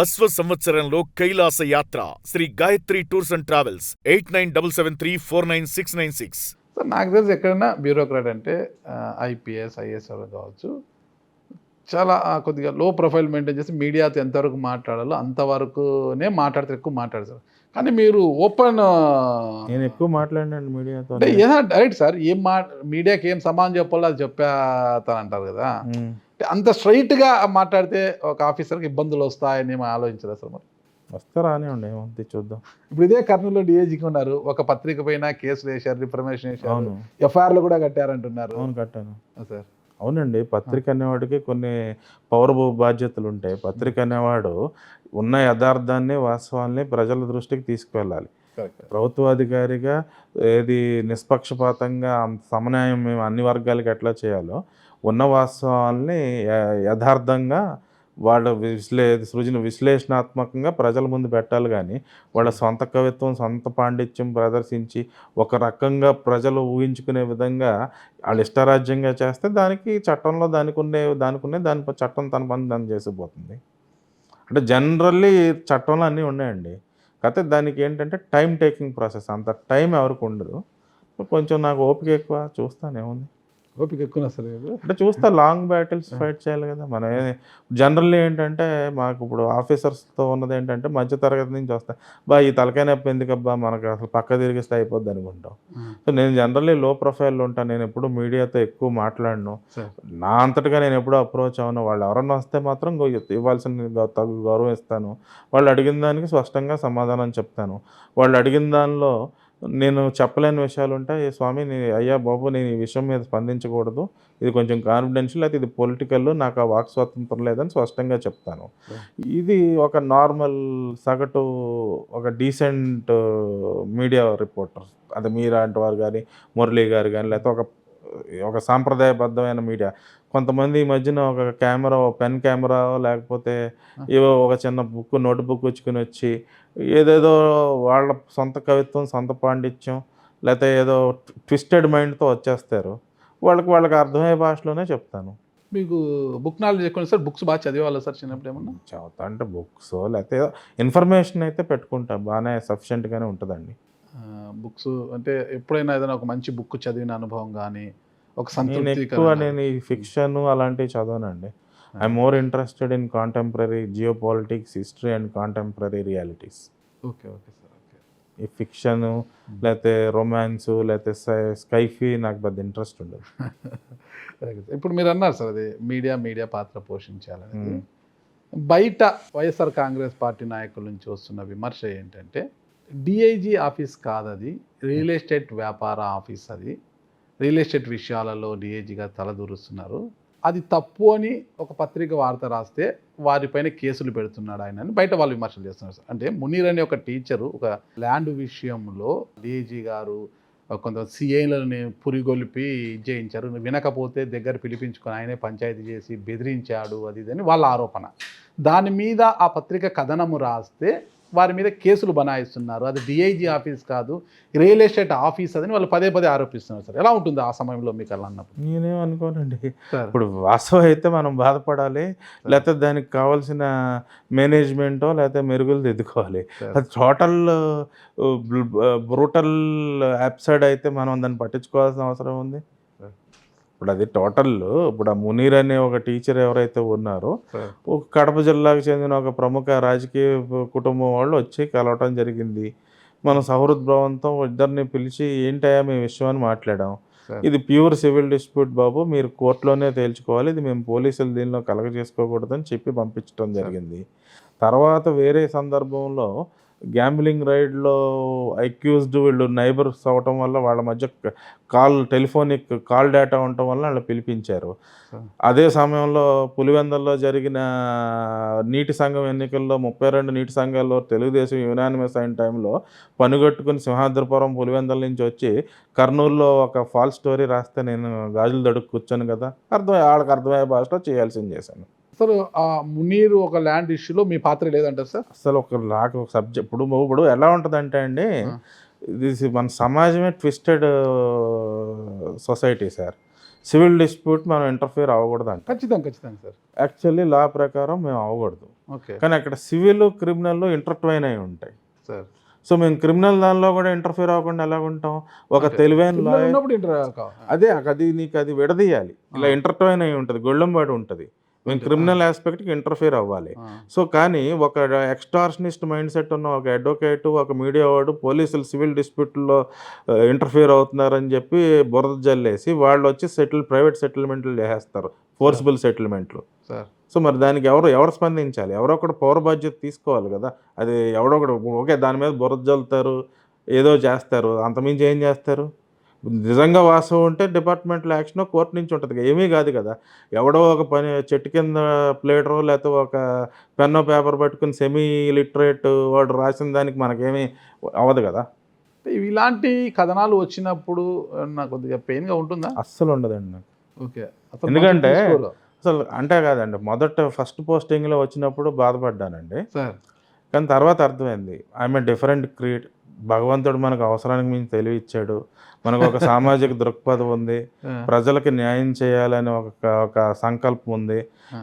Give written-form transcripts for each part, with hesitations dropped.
అశ్వ సంవత్సరంలో కైలాస యాత్ర Sri Gayatri tours and travels 8977349696. Sir నాకు తెలిసి ఎక్కడైనా బ్యూరోక్రాట్ అంటే ఐపీఎస్ ఐఏఎస్ వాళ్ళు కావచ్చు, చాలా కొద్దిగా లో ప్రొఫైల్ మెయింటైన్ చేసి మీడియాతో ఎంతవరకు మాట్లాడాలో అంతవరకునే మాట్లాడితే ఎక్కువ మాట్లాడతారు. కానీ మీరు ఓపెన్ నేను ఎక్కువ మాట్లాడినాను మీడియాతో. అంటే ఏదైనా డైరెక్ట్ సార్ ఏం మీడియాకి ఏం సమాధానం చెప్పాలో అది చెప్పేస్తానంటారు కదా. అంత స్ట్రైట్గా మాట్లాడితే ఒక ఆఫీసర్కి ఇబ్బందులు వస్తాయని ఏమో ఆలోచించదు అసలు. మరి వస్తారా అని ఉండే ఏమంతే చూద్దాం. ఇప్పుడు ఇదే కర్నూలులో డిఐజీకి ఉన్నారు, ఒక పత్రిక పైన కేసులు వేశారు, రిఫర్మేషన్ వేశారు, ఎఫ్ఐఆర్లు కూడా కట్టారంటున్నారు. అవును కట్టాను సార్. అవునండి, పత్రిక అనేవాడికి కొన్ని పౌర బాధ్యతలు ఉంటాయి. పత్రిక అనేవాడు ఉన్న యథార్థాన్ని వాస్తవాన్ని ప్రజల దృష్టికి తీసుకువెళ్ళాలి. ప్రభుత్వాధికారిగా ఏది నిష్పక్షపాతంగా సమన్యాయం మేము అన్ని వర్గాలకి ఎట్లా చేయాలో ఉన్న వాస్తవాల్ని యథార్థంగా వాళ్ళ విశ్లేషణాత్మకంగా ప్రజల ముందు పెట్టాలి. కానీ వాళ్ళ సొంత కవిత్వం, సొంత పాండిత్యం ప్రదర్శించి ఒక రకంగా ప్రజలు ఊహించుకునే విధంగా వాళ్ళు ఇష్టరాజ్యంగా చేస్తే దానికి చట్టంలో దాని చట్టం తన పని దాన్ని చేసిపోతుంది. అంటే జనరల్లీ చట్టంలో అన్నీ ఉన్నాయండి. కాకపోతే దానికి ఏంటంటే టైం టేకింగ్ ప్రాసెస్. అంత టైం ఎవరికి ఉండదు. కొంచెం నాకు ఓపిక ఎక్కువ, చూస్తాను ఏముంది. ఓపిక ఎక్కువ అసలు అంటే చూస్తా, లాంగ్ బ్యాటిల్స్ ఫైట్ చేయాలి కదా. మనం జనరల్లీ ఏంటంటే మాకు ఇప్పుడు ఆఫీసర్స్తో ఉన్నది ఏంటంటే మధ్య తరగతి నుంచి వస్తాయి. ఈ తలకాయ నొప్పి ఎందుకబ్బా, మనకు అసలు పక్క తిరిగిస్తే అయిపోద్ది అనుకుంటాం. సో నేను జనరల్లీ లో ప్రొఫైల్లో ఉంటాను. నేను ఎప్పుడు మీడియాతో ఎక్కువ మాట్లాడను. నా అంతటిగా నేను ఎప్పుడూ అప్రోచ్ అవ్వను. వాళ్ళు ఎవరన్నా వస్తే మాత్రం ఇవ్వాల్సిన తగు గౌరవం ఇస్తాను. వాళ్ళు అడిగిన దానికి స్పష్టంగా సమాధానం చెప్తాను. వాళ్ళు అడిగిన దానిలో నేను చెప్పలేని విషయాలు ఉంటాయి. స్వామి అయ్యా బాబు నేను ఈ విషయం మీద స్పందించకూడదు, ఇది కొంచెం కాన్ఫిడెన్షియల్, అయితే ఇది పొలిటికల్, నాకు ఆ వాక్ స్వాతంత్రం లేదని స్పష్టంగా చెప్తాను. ఇది ఒక నార్మల్ సగటు ఒక డీసెంట్ మీడియా రిపోర్టర్, అది మీలాంటి వారు కానీ మురళీ గారు కానీ, లేకపోతే ఒక సాంప్రదాయబద్ధమైన మీడియా. కొంతమంది ఈ మధ్యన ఒక కెమెరా, పెన్ కెమెరా, లేకపోతే ఏవో ఒక చిన్న నోట్ బుక్ వచ్చుకుని వచ్చి ఏదేదో వాళ్ళ సొంత కవిత్వం, సొంత పాండిత్యం, లేకపోతే ఏదో ట్విస్టెడ్ మైండ్తో వచ్చేస్తారు. వాళ్ళకి అర్థమయ్యే భాషలోనే చెప్తాను. మీకు బుక్ నాలెడ్జ్ ఎక్కువ సార్? బుక్స్ బాగా చదివేవాళ్ళ సార్ చిన్నప్పుడు? ఏమన్నా చదువుతా అంటే బుక్స్ లేకపోతే ఇన్ఫర్మేషన్ అయితే పెట్టుకుంటా, బాగానే సఫిషియెంట్గానే ఉంటుందండి. బుక్స్ అంటే ఎప్పుడైనా ఏదైనా ఒక మంచి బుక్ చదివిన అనుభవం కానీ, ఒక సంతృప్తి? నేను ఈ ఫిక్షన్ అలాంటివి చదవనండి. I'm more interested in contemporary geo politics, history and contemporary realities. Okay okay sir. Okay. ఈ ఫిక్షను లేకపోతే రొమాన్సు లేకపోతే స్కైఫీ నాకు పెద్ద ఇంట్రెస్ట్ ఉండదు. ఇప్పుడు మీరు అన్నారు సార్, అది మీడియా పాత్ర పోషించాలని. బయట వైఎస్ఆర్ కాంగ్రెస్ పార్టీ నాయకుల నుంచి వస్తున్న విమర్శ ఏంటంటే డిఐజీ ఆఫీస్ కాదు అది, రియల్ ఎస్టేట్ వ్యాపార ఆఫీస్. అది రియల్ ఎస్టేట్ విషయాలలో డిఐజీగా తలదూరుస్తున్నారు, అది తప్పు అని ఒక పత్రిక వార్త రాస్తే వారిపైన కేసులు పెడుతున్నాడు ఆయన అని బయట వాళ్ళు విమర్శలు చేస్తున్నారు సార్. అంటే మునీర్ అనే ఒక టీచరు ఒక ల్యాండ్ విషయంలో డిఐజీ గారు కొంత సిఐలని పురిగొలిపి చేయించారు, వినకపోతే దగ్గర పిలిపించుకొని ఆయనే పంచాయతీ చేసి బెదిరించాడు, అది ఇది అని వాళ్ళ ఆరోపణ. దాని మీద ఆ పత్రిక కథనము రాస్తే వారి మీద కేసులు బనాయిస్తున్నారు. అది డిఐజీ ఆఫీస్ కాదు, రియల్ ఎస్టేట్ ఆఫీస్ అని వాళ్ళు పదే ఆరోపిస్తున్నారు సార్. ఎలా ఉంటుంది ఆ సమయంలో మీకు అలా అన్నప్పుడు? నేనేం అనుకోనండి. ఇప్పుడు వాస్తవం అయితే మనం బాధపడాలి, లేకపోతే దానికి కావాల్సిన మేనేజ్మెంటో లేకపోతే మెరుగులు దిద్దుకోవాలి. అది టోటల్ బ్రూటల్ అబ్సర్డ్ అయితే మనం దాన్ని పట్టించుకోవాల్సిన అవసరం ఉంది. ఇప్పుడు అది టోటల్, ఇప్పుడు ఆ మునీర్ అనే ఒక టీచర్ ఎవరైతే ఉన్నారో ఒక కడప జిల్లాకు చెందిన ఒక ప్రముఖ రాజకీయ కుటుంబం వాళ్ళు వచ్చి కలవటం జరిగింది. మనం సహృద్భావంతో ఇద్దరిని పిలిచి ఏంటయ్యా మీ విషయం అని మాట్లాడాం. ఇది ప్యూర్ సివిల్ డిస్ప్యూట్ బాబు, మీరు కోర్టులోనే తేల్చుకోవాలి, ఇది మేము పోలీసులు దీనిలో కలగ చేసుకోకూడదని చెప్పి పంపించడం జరిగింది. తర్వాత వేరే సందర్భంలో గ్యాంబ్లింగ్ రైడ్లో అక్యూజ్డ్ వీళ్ళు నైబర్స్ అవ్వటం వల్ల వాళ్ళ మధ్య టెలిఫోనిక్ కాల్ డేటా ఉండటం వల్ల వాళ్ళు పిలిపించారు. అదే సమయంలో పులివెందుల్లో జరిగిన నీటి సంఘం ఎన్నికల్లో 32 నీటి సంఘాల్లో తెలుగుదేశం యునానిమస్ అయిన టైంలో పనిగట్టుకుని సింహాద్రిపురం పులివెందుల నుంచి వచ్చి కర్నూలులో ఒక ఫాల్స్ స్టోరీ రాస్తే నేను గాజులు దడుకు కూర్చొని కదా, వాళ్ళకి అర్థమయ్యే భాషలో చేయాల్సింది చేశాను. అసలు ఆ మునీర్ ఒక ల్యాండ్ ఇష్యూలో మీ పాత్ర లేదంటారు సార్? అసలు నాకు ఒక సబ్జెక్ట్ ఇప్పుడు ఎలా ఉంటుందంటే అండి, ఇది మన సమాజమే twisted society sir. Civil dispute మనం ఇంటర్ఫియర్ అవ్వకూడదు అంటే ఖచ్చితంగా సార్. యాక్చువల్లీ లా ప్రకారం మేము అవ్వకూడదు. ఓకే కానీ అక్కడ సివిల్ క్రిమినల్ ఇంటర్ట్వైన్ అయి ఉంటాయి. సార్. సో మేము క్రిమినల్ దానిలో కూడా ఇంటర్ఫియర్ అవ్వకుండా ఎలా ఉంటాం? ఒక తెలివైన లాయర్ ఉన్నప్పుడు ఇంటర్ అదే నీకు అది విడదీయాలి. ఇలా ఇంటర్ట్వైన్ అయి ఉంటుంది, గొళ్ళంబాటు ఉంటుంది. మేము క్రిమినల్ ఆస్పెక్ట్కి ఇంటర్ఫియర్ అవ్వాలి. సో కానీ ఒక ఎక్స్టార్షనిస్ట్ మైండ్ సెట్ ఉన్న ఒక అడ్వకేట్, ఒక మీడియా వాడు పోలీసులు సివిల్ డిస్ప్యూట్లో ఇంటర్ఫియర్ అవుతున్నారని చెప్పి బురద జల్లేసి వాళ్ళు వచ్చి ప్రైవేట్ సెటిల్మెంట్లు చేసేస్తారు, ఫోర్సిబుల్ సెటిల్మెంట్లు. సార్. సో మరి దానికి ఎవరు స్పందించాలి? ఎవరో ఒకటి పౌర బాధ్యత తీసుకోవాలి కదా. అది ఎవడో ఒకటి ఓకే దాని మీద బురద జల్లుతారు, ఏదో చేస్తారు, అంతమించి ఏం చేస్తారు? నిజంగా వాస్తవం ఉంటే డిపార్ట్మెంటల్ యాక్షన్ కోర్టు నుంచి ఉంటుంది, ఏమీ కాదు కదా. ఎవడో ఒక చెట్టు కింద ప్లేటరో లేకపోతే ఒక పెన్నో పేపర్ పట్టుకుని సెమీ లిటరేట్ వాడు రాసిన దానికి మనకేమీ అవ్వదు కదా. ఇలాంటి కథనాలు వచ్చినప్పుడు నాకు కొద్దిగా పెయిన్గా ఉంటుందా? అస్సలు ఉండదండి నాకు. ఓకే. ఎందుకంటే అసలు అంటే కాదండి, ఫస్ట్ పోస్టింగ్లో వచ్చినప్పుడు బాధపడ్డానండి. సార్. కానీ తర్వాత అర్థమైంది ఐఎమ్ ఏ డిఫరెంట్ క్రియేట్. భగవంతుడు మనకు అవసరానికి మించి తెలివి ఇచ్చాడు, మనకు ఒక సామాజిక దృక్పథం ఉంది, ప్రజలకి న్యాయం చేయాలని ఒక సంకల్పం ఉంది.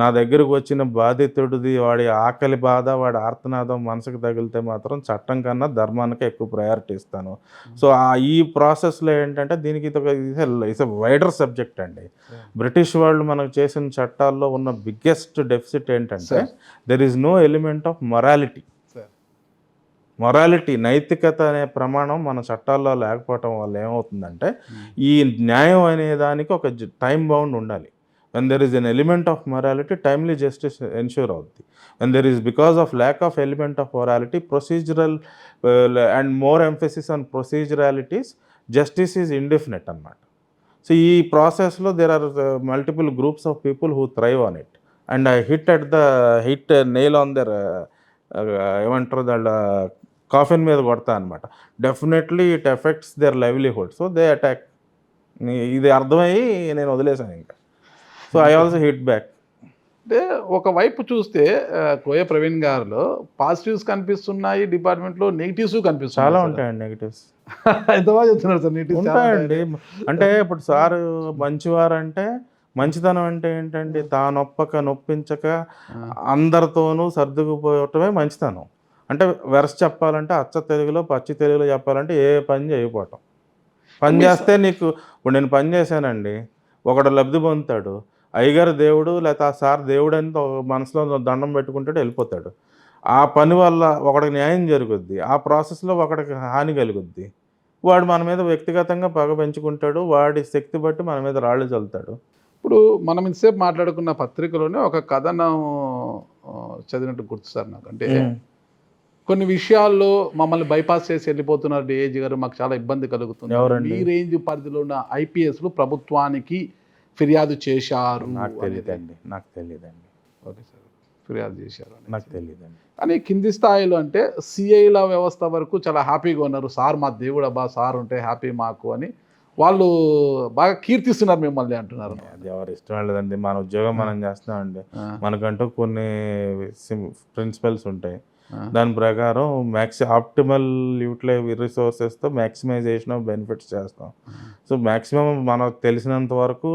నా దగ్గరకు వచ్చిన బాధితుడిది వాడి ఆకలి బాధ, వాడి ఆర్తనాదం మనసుకు తగిలితే మాత్రం చట్టం కన్నా ధర్మానికి ఎక్కువ ప్రయారిటీ ఇస్తాను. సో ఈ ప్రాసెస్లో ఏంటంటే దీనికి ఇట్స్ వైడర్ సబ్జెక్ట్ అండి. బ్రిటిష్ వాళ్ళు మనకు చేసిన చట్టాల్లో ఉన్న బిగ్గెస్ట్ డెఫిసిట్ ఏంటంటే there is no element of morality, నైతికత అనే ప్రమాణం మన చట్టాల్లో లేకపోవటం వల్ల ఏమవుతుందంటే ఈ న్యాయం అనే దానికి ఒక టైం బౌండ్ ఉండాలి. When there is an element of morality, timely justice ensure అవుద్ది. When there is because of lack of element of morality, procedural and more emphasis on proceduralities, justice is indefinite అన్నమాట. So ఈ ప్రాసెస్లో there are multiple groups of people who thrive on it and I hit nail on their ఏమంటారు దాళ్ళ coffin మీద కొడతా అనమాట. Definitely it affects their livelihood, so they attack. ఇది అర్థమయ్యి నేను వదిలేశాను ఇంకా. So I also hit back. అంటే ఒకవైపు చూస్తే కోయ ప్రవీణ్ గారిలో పాజిటివ్స్ కనిపిస్తున్నాయి, డిపార్ట్మెంట్లో నెగిటివ్స్ కనిపిస్తున్నాయి. చాలా ఉంటాయండి నెగిటివ్స్. ఎంత బాగా చెప్తున్నారు సార్. నెగిటివ్స్ ఉంటాయండి. అంటే ఇప్పుడు సారు మంచివారంటే, మంచితనం అంటే ఏంటండి? నొప్పించక అందరితోనూ సర్దుకుపోవటమే మంచితనం. అంటే వెరసి చెప్పాలంటే అచ్చ తెలుగులో పచ్చి తెలుగులో చెప్పాలంటే ఏ పని చేయకపోవటం. పని చేస్తే నీకు ఇప్పుడు నేను పని చేశానండి, ఒకడు లబ్ధి పొందుతాడు, అయ్యగారు దేవుడు లేకపోతే ఆ సార్ దేవుడు అని మనసులో దండం పెట్టుకుంటాడు, వెళ్ళిపోతాడు. ఆ పని వల్ల ఒకడికి న్యాయం జరుగుద్ది, ఆ ప్రాసెస్లో ఒకడికి హాని కలుగుద్ది. వాడు మన మీద వ్యక్తిగతంగా పగ పెంచుకుంటాడు, వాడి శక్తి బట్టి మన మీద రాళ్ళు చల్లుతాడు. ఇప్పుడు మనం ఇంతసేపు మాట్లాడుకున్న పత్రికలోనే ఒక కథనం చదివినట్టు గుర్తు సార్ నాకు. అంటే కొన్ని విషయాల్లో మమ్మల్ని బైపాస్ చేసి వెళ్ళిపోతున్నారు డిఐజీ గారు, మాకు చాలా ఇబ్బంది కలుగుతుంది. ఈ రేంజ్ పరిధిలో ఉన్న ఐపీఎస్లు ప్రభుత్వానికి ఫిర్యాదు చేశారు. నాకు తెలియదండి. ఓకే సార్, ఫిర్యాదు చేశారు, నాకు తెలియదండి. కానీ కింది స్థాయిలో అంటే సిఐల వ్యవస్థ వరకు చాలా హ్యాపీగా ఉన్నారు. సార్ మా దేవుడు అబ్బా, సార్ ఉంటే హ్యాపీ మాకు అని వాళ్ళు బాగా కీర్తిస్తున్నారు మిమ్మల్ని అంటున్నారు. అది ఎవరు ఇష్టం లేదండి. మన ఉద్యోగం మనం చేస్తున్నామండి, మనకంటూ కొన్ని ప్రిన్సిపల్స్ ఉంటాయి. దాని ప్రకారం ఆప్టిమల్ రిసోర్సెస్తో మ్యాక్సిమైజేషన్ ఆఫ్ బెనిఫిట్స్ చేస్తాం. సో మ్యాక్సిమం మనకు తెలిసినంత వరకు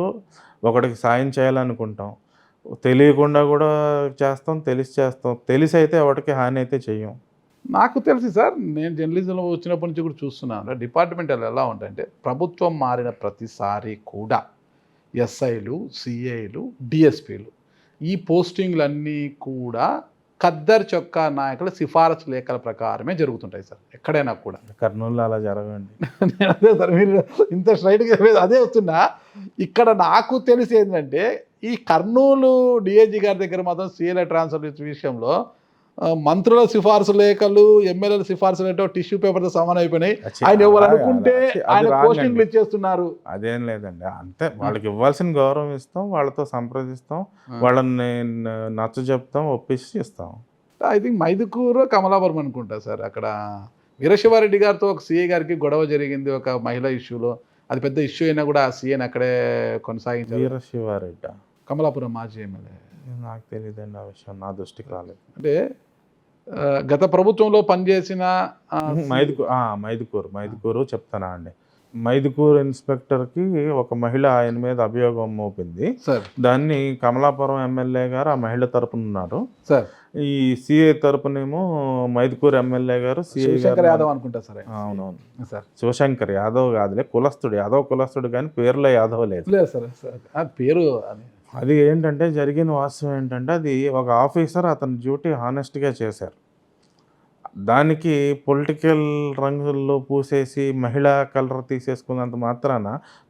ఒకటికి సాయం చేయాలనుకుంటాం, తెలియకుండా కూడా చేస్తాం, తెలిసి అయితే ఒకటికి హాని అయితే చెయ్యం. నాకు తెలిసి సార్, నేను జర్నలిజంలో వచ్చినప్పటి నుంచి కూడా చూస్తున్నాను, డిపార్ట్మెంట్లు ఎలా ఉంటాయంటే ప్రభుత్వం మారిన ప్రతిసారి కూడా ఎస్ఐలు, సిఐలు, డిఎస్పీలు ఈ పోస్టింగ్లన్నీ కూడా ఖద్దర్ చొక్కా నాయకుల సిఫారసు లేఖల ప్రకారమే జరుగుతుంటాయి సార్, ఎక్కడైనా కూడా. కర్నూలులో అలా జరగండి. నేను అదే సార్, మీరు ఇంత స్ట్రైట్గా అదే వస్తున్నా. ఇక్కడ నాకు తెలిసి ఏంటంటే ఈ కర్నూలు డిఐజీ గారి దగ్గర మాత్రం సీఎల ట్రాన్స్ఫర్ విషయంలో మంత్రుల సిఫార్సు లేఖలు, ఎమ్మెల్యేల సిఫార్సు లేఖ టిష్యూ పేపర్తో సమానం అయిపోయినాయి. ఆయన ఎవరు అనుకుంటే ఆయన పోస్టింగ్లు ఇచ్చేస్తున్నారు. అదేం లేదండి, అంతే. వాళ్ళకి ఇవ్వాల్సిన గౌరవం ఇస్తాం, వాళ్ళతో సంప్రదిస్తాం, వాళ్ళని నచ్చ చెప్తాం, ఒప్పించి ఇస్తాం. ఐ థింక్ మైదుకూరు, కమలాపురం అనుకుంటా సార్, అక్కడ వీరశివారెడ్డి గారితో ఒక సీఏ గారికి గొడవ జరిగింది ఒక మహిళా ఇష్యూలో. అది పెద్ద ఇష్యూ అయినా కూడా ఆ సీఏని అక్కడే కొనసాగించారు. వీరశివారెడ్డి కమలాపురం మాజీ ఎమ్మెల్యే. నాకు తెలియదండి, ఆ విషయం నా దృష్టికి రాలేదు. అంటే గత ప్రభుత్వంలో పనిచేసిన మైదుకూరు చెప్తానా అండి. మైదుకూరు ఇన్స్పెక్టర్కి ఒక మహిళ ఆయన మీద అభియోగం మోపింది. దాన్ని కమలాపురం ఎమ్మెల్యే గారు ఆ మహిళ తరపున ఉన్నారు. ఈ సిఐ తరపునేమో మైదుకూరు ఎమ్మెల్యే గారు సిఐ శివశంకర్ గారు. యాదవ్ అనుకుంటా సార్ ఆయన. అవునవును. సార్ శివశంకర్ యాదవ్ కాదులే, కులస్తుడు, యాదవ్ కులస్తుడు, కానీ పేరులో యాదవ్ లేదు. లేదు సార్ సార్ ఆ పేరు అని. అది ఏంటంటే జరిగిన వాస్తవం ఏంటంటే, అది ఒక ఆఫీసర్ అతని డ్యూటీ హానెస్ట్గా చేశారు. దానికి పొలిటికల్ రంగుల్లో పూసేసి మహిళా కలర్ తీసేసుకున్నంత మాత్రాన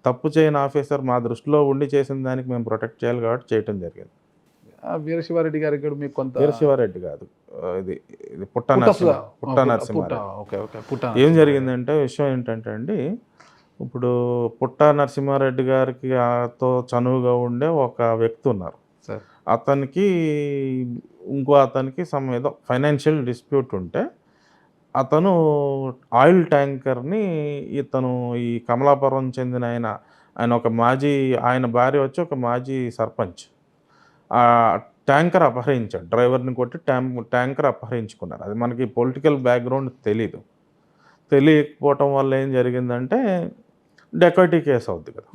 తప్పు చేయని ఆఫీసర్ మా దృష్టిలో ఉండి చేసిన దానికి మేము ప్రొటెక్ట్ చేయాలి కాబట్టి చేయటం జరిగింది. వీరశివారెడ్డి గారికి కూడా మీకు కొంత వీరశివారెడ్డి కాదు, ఇది ఇది పుట్ట నరసింహారెడ్డి. ఓకే ఓకే పుట్ట ఏం జరిగిందంటే విషయం ఏంటంటే అండి, ఇప్పుడు పుట్ట నరసింహారెడ్డి గారికి తో చనువుగా ఉండే ఒక వ్యక్తి ఉన్నారు. సార్ అతనికి ఇంకో అతనికి ఏదో ఫైనాన్షియల్ డిస్ప్యూట్ ఉంటే అతను ఆయిల్ ట్యాంకర్ని, ఇతను ఈ కమలాపురం చెందిన ఆయన ఒక మాజీ, ఆయన భార్య వచ్చి ఒక మాజీ సర్పంచ్, ఆ ట్యాంకర్ అపహరించాడు. డ్రైవర్ని కొట్టి ట్యాంకర్ అపహరించుకున్నారు. అది మనకి పొలిటికల్ బ్యాక్గ్రౌండ్ తెలియకపోవటం వల్ల ఏం జరిగిందంటే డెకాయిటీ కేసు అవుద్ది కదా.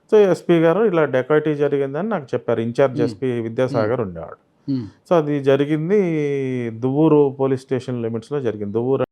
సో ఎస్పీ గారు ఇలా డెకాయిటీ జరిగిందని నాకు చెప్పారు. ఇన్ఛార్జ్ ఎస్పీ విద్యాసాగర్ ఉండేవాడు. సో అది జరిగింది దువ్వూరు పోలీస్ స్టేషన్ లిమిట్స్లో జరిగింది. దువ్వూరు